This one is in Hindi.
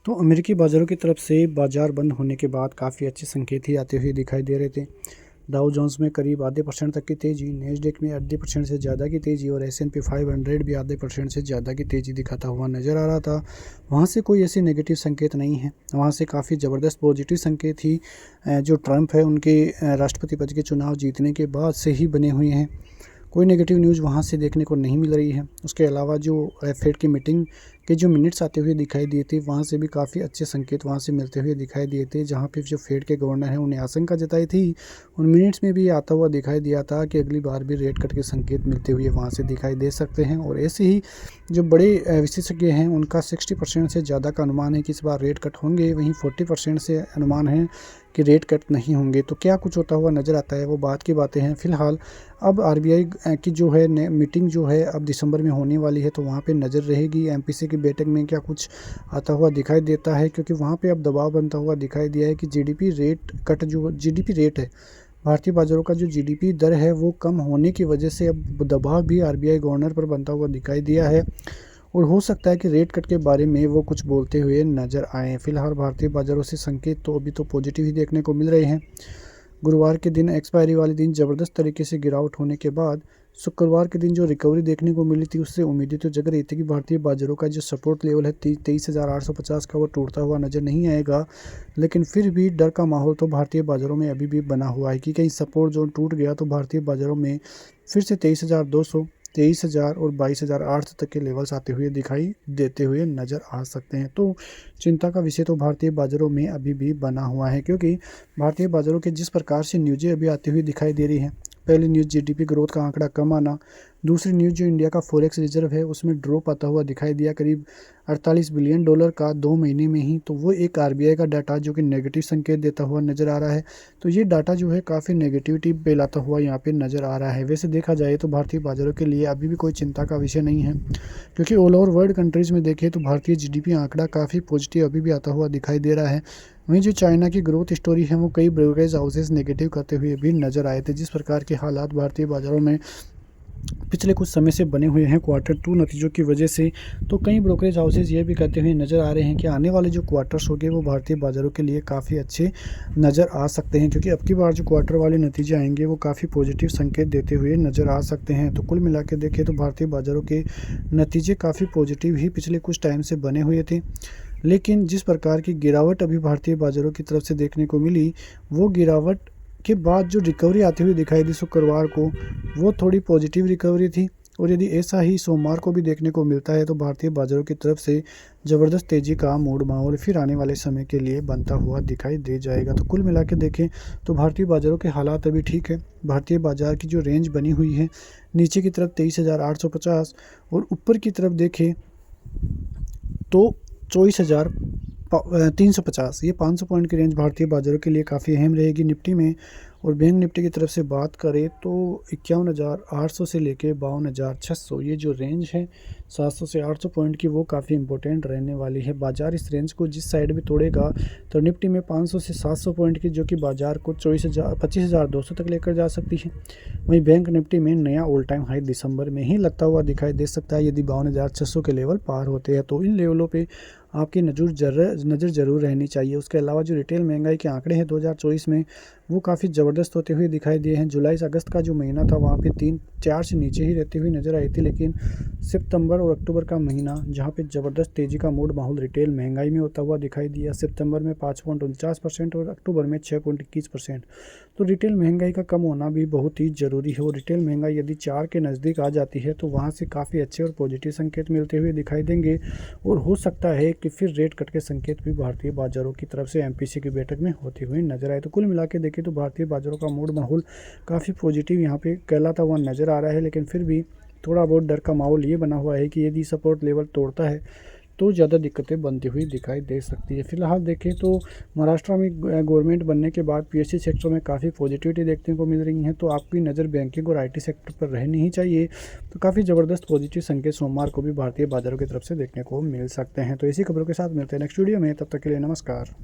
तो अमेरिकी बाज़ारों की तरफ से बाज़ार बंद होने के बाद काफ़ी अच्छे संकेत ही आते हुए दिखाई दे रहे थे। डाउ जोन्स में करीब आधे % तक की तेज़ी, नैस्डैक में आधे % से ज़्यादा की तेज़ी और एस&पी 500 भी आधे % से ज़्यादा की तेज़ी दिखाता हुआ नज़र आ रहा था। वहाँ से कोई ऐसे नेगेटिव संकेत नहीं है, वहाँ से काफ़ी ज़बरदस्त पॉजिटिव संकेत ही जो ट्रंप है उनके राष्ट्रपति पद के चुनाव जीतने के बाद से ही बने हुए हैं। कोई नेगेटिव न्यूज़ वहाँ से देखने को नहीं मिल रही है। उसके अलावा जो फेड की मीटिंग के जो मिनट्स आते हुए दिखाई दिए थे, वहाँ से भी काफ़ी अच्छे संकेत वहाँ से मिलते हुए दिखाई दिए थे। जहाँ पे जो फेड के गवर्नर हैं उन्हें आशंका जताई थी, उन मिनट्स में भी आता हुआ दिखाई दिया था कि अगली बार भी रेट कट के संकेत मिलते हुए वहाँ से दिखाई दे सकते हैं। और ऐसे ही जो बड़े विशेषज्ञ हैं उनका 60% से ज़्यादा का अनुमान है कि इस बार रेट कट होंगे, वहीं 40% से अनुमान है कि रेट कट नहीं होंगे। तो क्या कुछ होता हुआ नज़र आता है वो बात की बातें हैं। फ़िलहाल अब आरबीआई की जो है मीटिंग जो है अब दिसंबर में होने वाली है, तो वहाँ पे नज़र रहेगी एमपीसी की बैठक में क्या कुछ आता हुआ दिखाई देता है, क्योंकि वहाँ पे अब दबाव बनता हुआ दिखाई दिया है कि जीडीपी रेट कट जो जीडीपी रेट है, भारतीय बाज़ारों का जो जीडीपी दर है वो कम होने की वजह से अब दबाव भी आरबीआई गवर्नर पर बनता हुआ दिखाई दिया है। और हो सकता है कि रेट कट के बारे में वो कुछ बोलते हुए नज़र आएँ। फिलहाल भारतीय बाज़ारों से संकेत तो अभी तो पॉजिटिव ही देखने को मिल रहे हैं। गुरुवार के दिन एक्सपायरी वाले दिन ज़बरदस्त तरीके से गिरावट होने के बाद शुक्रवार के दिन जो रिकवरी देखने को मिली थी, उससे उम्मीदें तो जग रही थी कि भारतीय बाज़ारों का जो सपोर्ट लेवल है 23,850 का, वो टूटता हुआ नज़र नहीं आएगा। लेकिन फिर भी डर का माहौल तो भारतीय बाज़ारों में अभी भी बना हुआ है कि कहीं सपोर्ट जोन टूट गया तो भारतीय बाज़ारों में फिर से 23,200, 23,000 और 22,800 तक के लेवल्स आते हुए दिखाई देते हुए नज़र आ सकते हैं। तो चिंता का विषय तो भारतीय बाज़ारों में अभी भी बना हुआ है, क्योंकि भारतीय बाज़ारों के जिस प्रकार से न्यूज़ें अभी आती हुई दिखाई दे रही हैं। पहली न्यूज़ जीडीपी ग्रोथ का आंकड़ा कम आना, दूसरी न्यूज़ जो इंडिया का फॉरेक्स रिजर्व है उसमें ड्रॉप आता हुआ दिखाई दिया करीब $48 बिलियन का 2 महीने में ही। तो वो एक आरबीआई का डाटा जो कि नेगेटिव संकेत देता हुआ नज़र आ रहा है। तो ये डाटा जो है काफ़ी नेगेटिविटी फैलाता हुआ यहाँ पे नज़र आ रहा है। वैसे देखा जाए तो भारतीय बाज़ारों के लिए अभी भी कोई चिंता का विषय नहीं है, क्योंकि ऑल ओवर वर्ल्ड कंट्रीज़ में देखें तो भारतीय जीडीपी आंकड़ा काफ़ी पॉजिटिव अभी भी आता हुआ दिखाई दे रहा है। वहीं जो चाइना की ग्रोथ स्टोरी है वो कई ब्रोकरेज हाउसेस नेगेटिव करते हुए भी नज़र आए थे। जिस प्रकार के हालात भारतीय बाज़ारों में पिछले कुछ समय से बने हुए हैं क्वार्टर 2 नतीजों की वजह से, तो कई ब्रोकरेज हाउसेस ये भी कहते हुए नज़र आ रहे हैं कि आने वाले जो क्वार्टर्स होंगे वो भारतीय बाज़ारों के लिए काफ़ी अच्छे नज़र आ सकते हैं, क्योंकि अब की बार जो क्वार्टर वाले नतीजे आएंगे वो काफ़ी पॉजिटिव संकेत देते हुए नज़र आ सकते हैं। तो कुल मिला के देखें तो भारतीय बाज़ारों के नतीजे काफ़ी पॉजिटिव ही पिछले कुछ टाइम से बने हुए थे। लेकिन जिस प्रकार की गिरावट अभी भारतीय बाज़ारों की तरफ से देखने को मिली, वो गिरावट के बाद जो रिकवरी आती हुई दिखाई दी शुक्रवार को, वो थोड़ी पॉजिटिव रिकवरी थी। और यदि ऐसा ही सोमवार को भी देखने को मिलता है तो भारतीय बाज़ारों की तरफ से ज़बरदस्त तेज़ी का मूड माहौल फिर आने वाले समय के लिए बनता हुआ दिखाई दे जाएगा। तो कुल मिला के देखें तो भारतीय बाज़ारों के हालात अभी ठीक है। भारतीय बाज़ार की जो रेंज बनी हुई है नीचे की तरफ 23,850 और ऊपर की तरफ देखें तो 24,350, ये 500 पॉइंट की रेंज भारतीय बाज़ारों के लिए काफ़ी अहम रहेगी निफ्टी में। और बैंक निफ्टी की तरफ से बात करें तो 51,800 से लेके 52,600, ये जो रेंज है 700 से 800 पॉइंट की, वो काफ़ी इंपॉर्टेंट रहने वाली है। बाज़ार इस रेंज को जिस साइड भी तोड़ेगा तो निफ्टी में 500 से 700 पॉइंट की, जो कि बाज़ार को 25,200 तक लेकर जा सकती है। वहीं बैंक निफ्टी में नया ऑल टाइम हाई दिसंबर में ही लगता हुआ दिखाई दे सकता है। यदि 52,600 के लेवल पार होते हैं तो इन लेवलों पे आपकी नज़र ज़रूर रहनी चाहिए। उसके अलावा जो रिटेल महंगाई के आंकड़े हैं 2024 में, वो काफ़ी ज़बरदस्त होते हुए दिखाई दिए हैं। जुलाई से अगस्त का जो महीना था वहाँ पे 3-4 से नीचे ही रहती हुई नज़र आई थी, लेकिन सितंबर और अक्टूबर का महीना जहाँ पे ज़बरदस्त तेज़ी का मूड माहौल रिटेल महंगाई में होता हुआ दिखाई दिया। सितंबर में 5.49% और अक्टूबर में 6.21%। तो रिटेल महंगाई का कम होना भी बहुत ही ज़रूरी है। और रिटेल महंगाई यदि 4 के नज़दीक आ जाती है तो वहाँ से काफ़ी अच्छे और पॉजिटिव संकेत मिलते हुए दिखाई देंगे। और हो सकता है कि फिर रेट कट के संकेत भी भारतीय बाज़ारों की तरफ से एमपीसी की बैठक में होती हुई नजर आए। तो कुल मिला के देखें तो भारतीय बाज़ारों का मूड माहौल काफ़ी पॉजिटिव यहाँ पे कहलाता हुआ नज़र आ रहा है, लेकिन फिर भी थोड़ा बहुत डर का माहौल ये बना हुआ है कि यदि सपोर्ट लेवल तोड़ता है तो ज़्यादा दिक्कतें बनती हुई दिखाई दे सकती है। फिलहाल देखें तो महाराष्ट्र में गवर्नमेंट बनने के बाद पीएससी सेक्टर में काफ़ी पॉजिटिविटी देखने को मिल रही है। तो आपकी नज़र बैंकिंग और आईटी सेक्टर पर रहनी ही चाहिए। तो काफ़ी ज़बरदस्त पॉजिटिव संकेत सोमवार को भी भारतीय बाज़ारों की तरफ से देखने को मिल सकते हैं। तो इसी खबरों के साथ मिलते हैं नेक्स्ट वीडियो में, तब तक के लिए नमस्कार।